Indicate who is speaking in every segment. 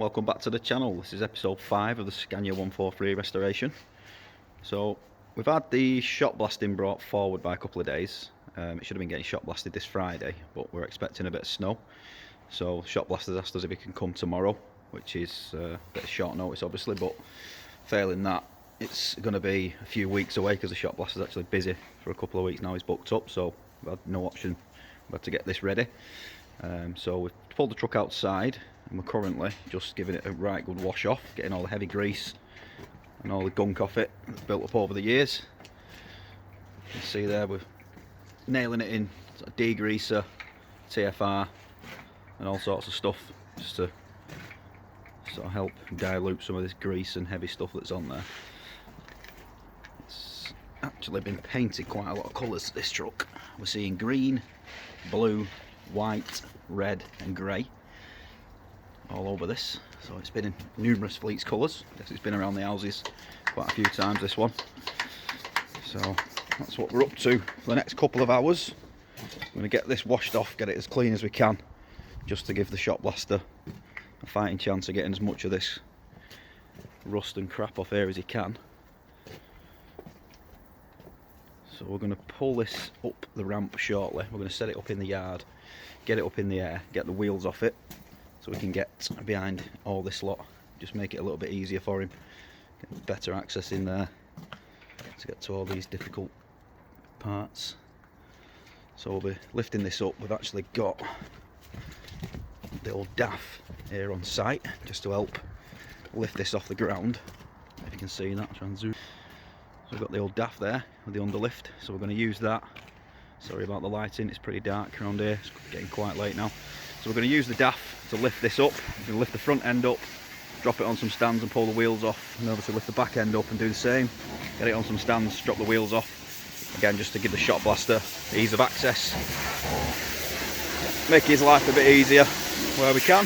Speaker 1: welcome back to the channel. This is episode 5 of the Scania 143 restoration. So we've had the shot blasting brought forward by a couple of days. It should have been getting shot blasted this Friday, but we're expecting a bit of snow. So shot blasters asked us if he can come tomorrow, which is a bit of short notice obviously, but failing that it's going to be a few weeks away because the shot blaster's actually busy for a couple of weeks now. He's booked up, so we've had no option but to get this ready. So we've pulled the truck outside and we're currently just giving it a right good wash off, getting all the heavy grease and all the gunk off it that's built up over the years. You can see there we're nailing it in, sort of degreaser, TFR and all sorts of stuff just to sort of help dilute some of this grease and heavy stuff that's on there. It's actually been painted quite a lot of colours, this truck. We're seeing green, blue, white, red and grey all over this, so it's been in numerous fleets colours. I guess it's been around the houses quite a few times, this one. So that's what we're up to for the next couple of hours. I'm going to get this washed off, get it as clean as we can, just to give the shot blaster a fighting chance of getting as much of this rust and crap off here as he can. So we're going to pull this up the ramp shortly. We're going to set it up in the yard, get it up in the air, get the wheels off it, so we can get behind all this lot. Just make it a little bit easier for him, get better access in there to get to all these difficult parts. So we'll be lifting this up. We've actually got the old DAF here on site just to help lift this off the ground. If you can see that, try and zoom. So we've got the old DAF there with the underlift, so we're going to use that. Sorry about the lighting, it's pretty dark around here, it's getting quite late now. So we're going to use the DAF to lift this up. We're going to lift the front end up, drop it on some stands and pull the wheels off, and obviously lift the back end up and do the same. Get it on some stands, drop the wheels off. Again, just to give the shot blaster ease of access. Make his life a bit easier where we can.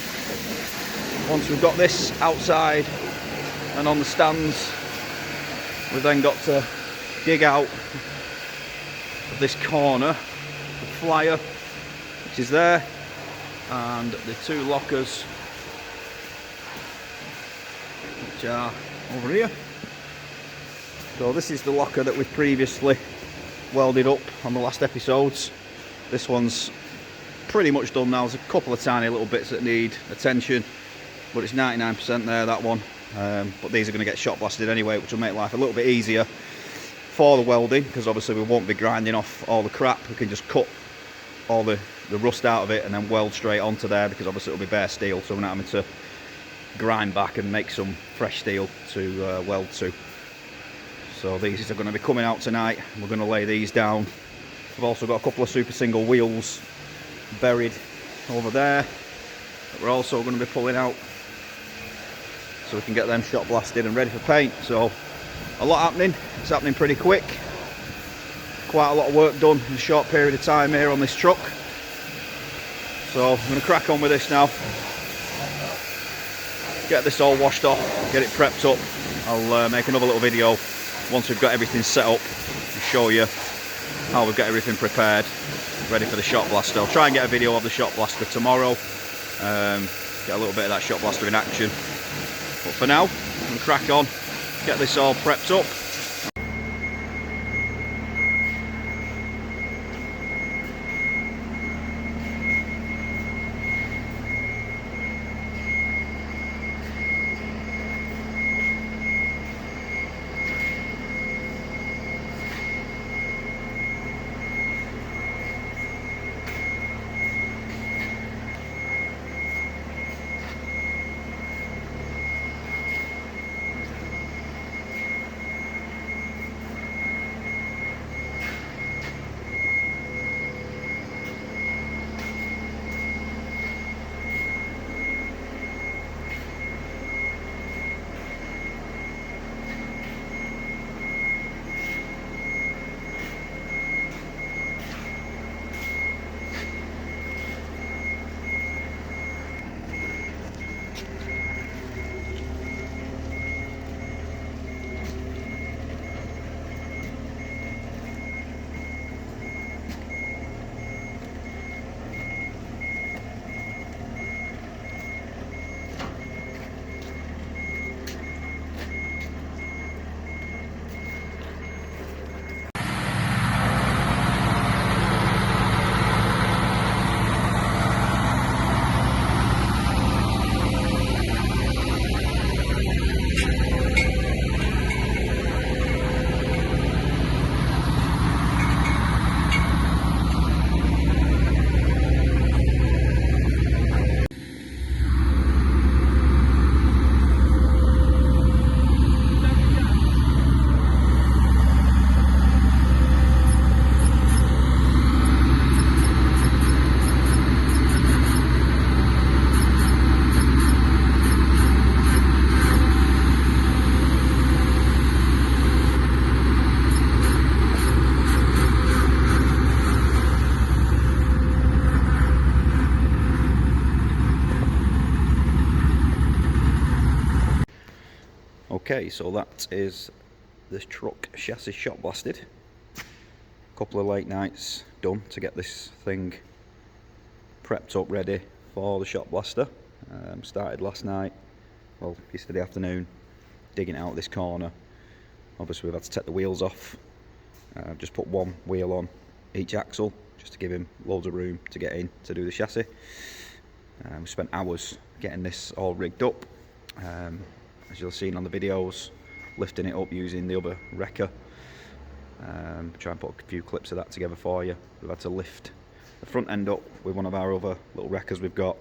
Speaker 1: Once we've got this outside and on the stands, we've then got to dig out of this corner the flyer, which is there, and the two lockers, which are over here. So this is the locker that we've previously welded up on the last episodes. This one's pretty much done now. There's a couple of tiny little bits that need attention, but it's 99% there, that one. But these are going to get shot blasted anyway, which will make life a little bit easier for the welding, because obviously we won't be grinding off all the crap. We can just cut all the rust out of it and then weld straight onto there, because obviously it'll be bare steel, so we're not having to grind back and make some fresh steel to weld to. So these are going to be coming out tonight. We're going to lay these down. We've also got a couple of super single wheels buried over there that we're also going to be pulling out, so we can get them shot blasted and ready for paint. So a lot happening. It's happening pretty quick. Quite a lot of work done in a short period of time here on this truck. So I'm going to crack on with this now. Get this all washed off, get it prepped up. I'll make another little video once we've got everything set up and show you how we've got everything prepared, ready for the shot blaster. I'll try and get a video of the shot blaster tomorrow. Get a little bit of that shot blaster in action. But for now, I'm going to crack on, get this all prepped up. Okay, so that is this truck chassis shot blasted. Couple of late nights done to get this thing prepped up ready for the shot blaster. Started last night, well, yesterday afternoon, digging it out this corner. Obviously we've had to take the wheels off. Just put one wheel on each axle just to give him loads of room to get in to do the chassis. We spent hours getting this all rigged up. As you'll have seen on the videos, lifting it up using the other wrecker. Try and put a few clips of that together for you. We've had to lift the front end up with one of our other little wreckers we've got,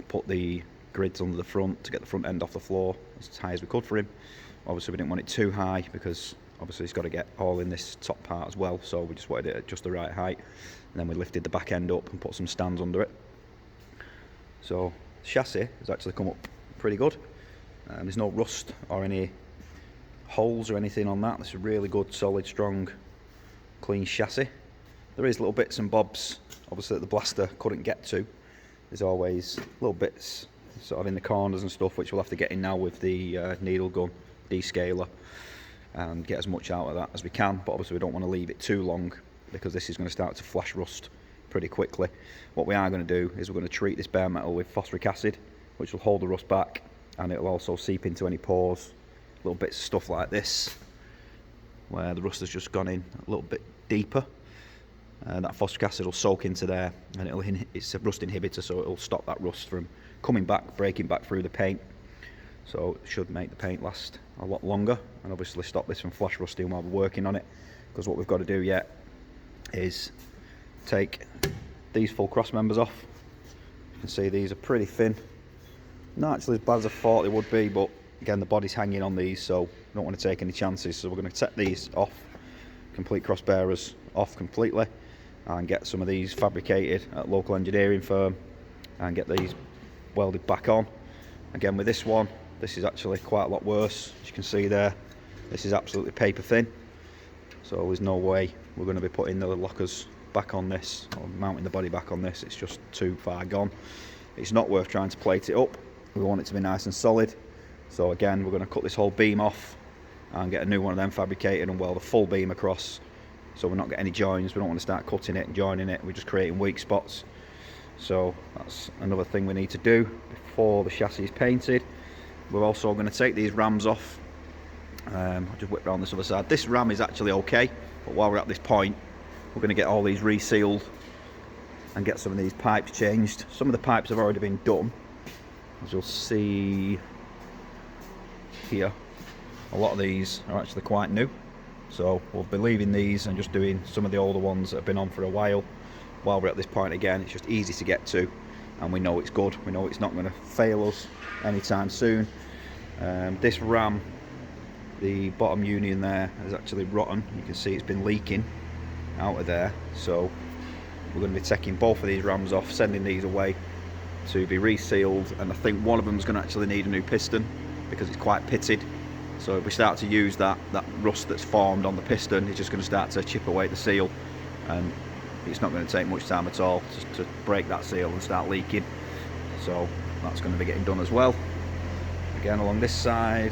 Speaker 1: put the grids under the front to get the front end off the floor as high as we could for him. Obviously we didn't want it too high because obviously he's got to get all in this top part as well, so we just wanted it at just the right height. And then we lifted the back end up and put some stands under it. So the chassis has actually come up pretty good. There's no rust or any holes or anything on that. This is a really good, solid, strong, clean chassis. There is little bits and bobs obviously that the blaster couldn't get to. There's always little bits sort of in the corners and stuff which we'll have to get in now with the needle gun descaler and get as much out of that as we can, but obviously we don't want to leave it too long because this is going to start to flash rust pretty quickly. What we are going to do is we're going to treat this bare metal with phosphoric acid, which will hold the rust back, and it will also seep into any pores, little bits of stuff like this where the rust has just gone in a little bit deeper. That phosphoric acid will soak into there, and it's a rust inhibitor, so it'll stop that rust from coming back, breaking back through the paint. So it should make the paint last a lot longer, and obviously stop this from flash rusting while we're working on it. Because what we've got to do yet is take these full cross members off. You can see these are pretty thin, not actually as bad as I thought they would be, but again the body's hanging on these, so we don't want to take any chances. So we're going to take these off, complete cross bearers off completely, and get some of these fabricated at a local engineering firm and get these welded back on. Again with this one, this is actually quite a lot worse. As you can see there, this is absolutely paper thin, so there's no way we're going to be putting the lockers back on this or mounting the body back on this. It's just too far gone. It's not worth trying to plate it up. We want it to be nice and solid. So again, we're going to cut this whole beam off and get a new one of them fabricated and weld a full beam across, so we're not getting any joins. We don't want to start cutting it and joining it. We're just creating weak spots. So that's another thing we need to do before the chassis is painted. We're also going to take these rams off. I'll just whip around this other side. This ram is actually okay, but while we're at this point, we're going to get all these resealed and get some of these pipes changed. Some of the pipes have already been done, as you'll see here. A lot of these are actually quite new, so we'll be leaving these and just doing some of the older ones that have been on for a while. While we're at this point again, it's just easy to get to, and we know it's good. We know it's not going to fail us anytime soon. This ram, the bottom union there is actually rotten. You can see it's been leaking out of there, so we're going to be taking both of these rams off, sending these away to be resealed, and I think one of them is going to actually need a new piston because it's quite pitted. So if we start to use that rust that's formed on the piston, it's just going to start to chip away the seal, and it's not going to take much time at all to break that seal and start leaking. So that's going to be getting done as well. Again, along this side,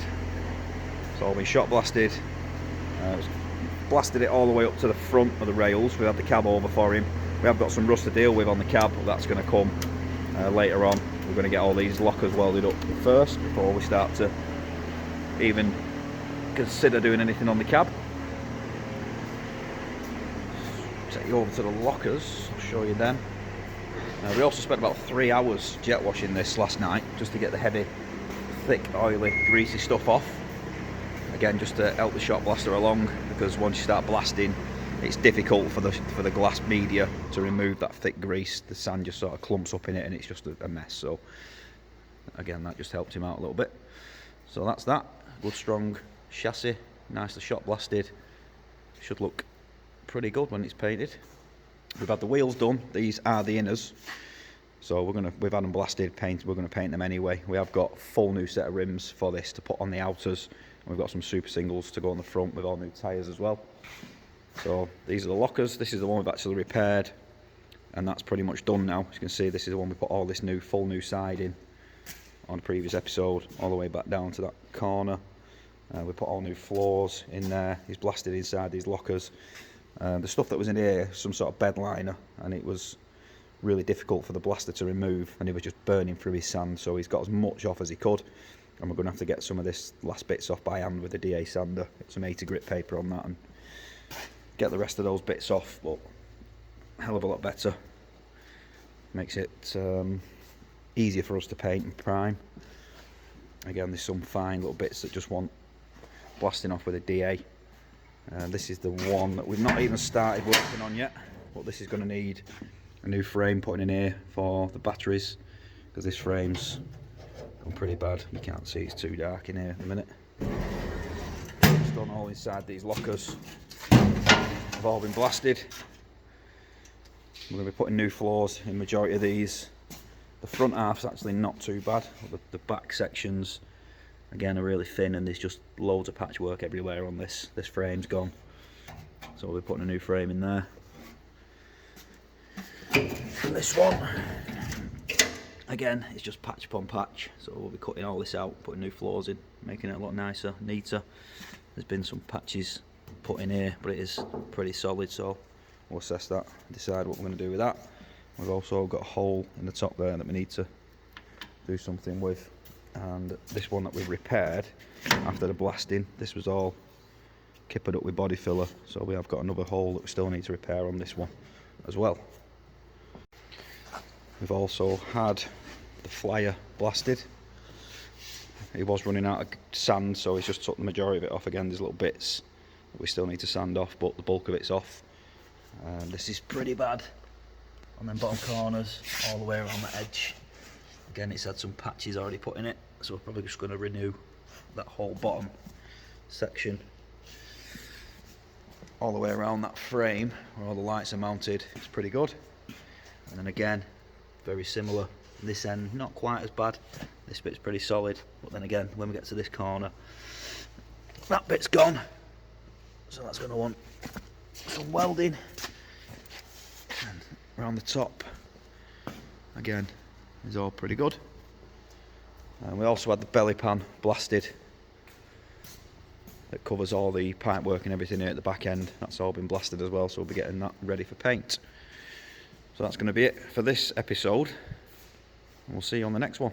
Speaker 1: it's all been shot blasted. Blasted it all the way up to the front of the rails. We had the cab over for him. We have got some rust to deal with on the cab, but that's going to come later on. We're going to get all these lockers welded up first before we start to even consider doing anything on the cab. Take you over to the lockers, I'll show you them. We also spent about 3 hours jet washing this last night just to get the heavy, thick, oily, greasy stuff off. Again, just to help the shot blaster along, because once you start blasting, it's difficult for the glass media to remove that thick grease. The sand just sort of clumps up in it and it's just a mess. So again, that just helped him out a little bit. So that's that. Good strong chassis, nicely shot blasted. Should look pretty good when it's painted. We've had the wheels done. These are the inners, so we've had them blasted, painted. We're going to paint them anyway. We have got a full new set of rims for this to put on the outers, and we've got some super singles to go on the front with all new tyres as well. So these are the lockers. This is the one we've actually repaired, and that's pretty much done now. As you can see, this is the one we put all this full new siding on the previous episode, all the way back down to that corner. We put all new floors in there. He's blasted inside these lockers. The stuff that was in here, some sort of bed liner, and it was really difficult for the blaster to remove, and he was just burning through his sand, so he's got as much off as he could, and we're going to have to get some of this last bits off by hand with a DA sander, get some 80 grit paper on that and get the rest of those bits off. But a hell of a lot better, makes it easier for us to paint and prime. Again, there's some fine little bits that just want blasting off with a DA. This is the one that we've not even started working on yet, but this is going to need a new frame put in here for the batteries, because this frame's gone pretty bad. You can't see, it's too dark in here at the minute. It's done all inside these lockers. They've all been blasted. We're going to be putting new floors in majority of these. The front half's actually not too bad. The back sections again are really thin, and there's just loads of patchwork everywhere on this. This frame's gone, so we'll be putting a new frame in there. And this one, again, it's just patch upon patch, so we'll be cutting all this out, putting new floors in, making it a lot nicer, neater. There's been some patches put in here, but it is pretty solid, so we'll assess that, decide what we're going to do with that. We've also got a hole in the top there that we need to do something with, and this one that we've repaired after the blasting, this was all kippered up with body filler, so we have got another hole that we still need to repair on this one as well. We've also had the flyer blasted. He was running out of sand, so he's just took the majority of it off. Again, there's little bits that we still need to sand off, but the bulk of it's off. This is pretty bad on them bottom corners, all the way around the edge. Again, it's had some patches already put in it, so we're probably just going to renew that whole bottom section all the way around that frame where all the lights are mounted. It's pretty good. And then again, very similar. This end, not quite as bad. This bit's pretty solid, but then again, when we get to this corner, that bit's gone. So that's going to want some welding. And around the top, again, is all pretty good. And we also had the belly pan blasted. That covers all the pipe work and everything here at the back end. That's all been blasted as well, so we'll be getting that ready for paint. So that's going to be it for this episode. We'll see you on the next one.